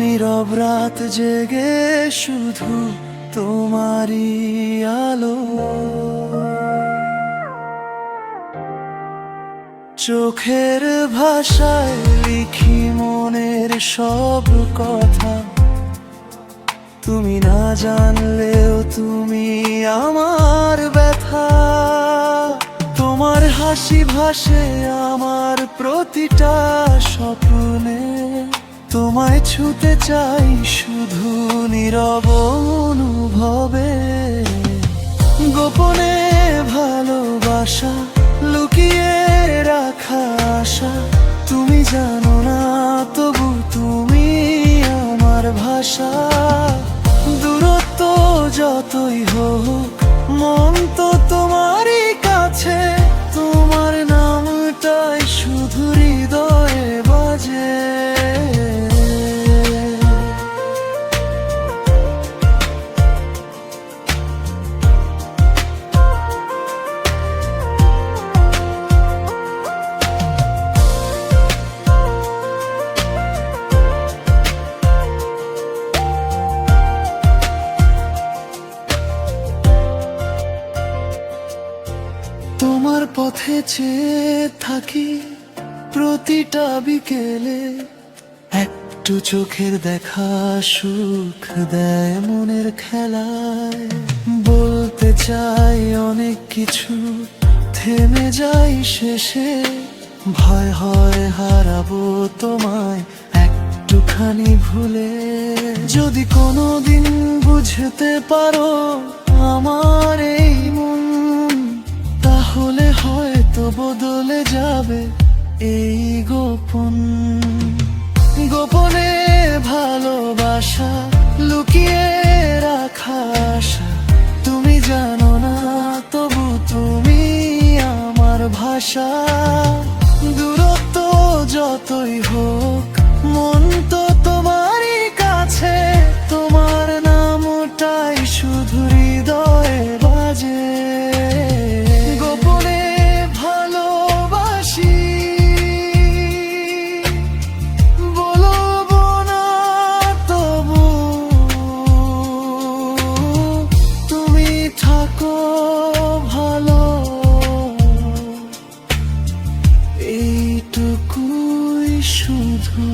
নীরব রাত জেগে শুধু তোমারই আলো, চোখের ভাষায় লিখি মনের সব কথা। তুমি না জানলেও তুমি আমার ব্যথা। তোমার হাসি ভাসে আমার প্রতিটা স্বপ্নে, তোমায় ছুতে চাই শুধু নীরব অনুভবে। গোপনে ভালোবাসা, লুকিয়ে রাখা আশা, তুমি জানো না তবু তুমি আমার ভাষা। দূরত্ব যতই হোক মন তো তোমারই কাছে, তোমার নামটাই শুধু হৃদয়ে বাজে। তোমার পথে চেয়ে থাকি প্রতিটা বিকেলে, একটু চোখের দেখা সুখ দেয় মনের খেলায়। বলতে চাই অনেক কিছু, থেমে যাই শেষে। ভয় হয় হারাবো তোমায় একটুখানি ভুলে। যদি কোনোদিন বুঝতে পারো আমার এই মন, তাহলে হয়তো বদলে যাবে এই গোপন। গোপনে ভালোবাসা, লুকিয়ে রাখা আশা, তুমি জানো না তবু তুমি আমার ভাষা। দূরত্ব যতই হোক মন তো তোমারই কাছে, তোমার নামটাই শুধু হৃদয়ে বাজে। গোপনে ভালোবাসি, বলবো না তবু তুমি থাকো ভালো, এইটুকুই শুধু।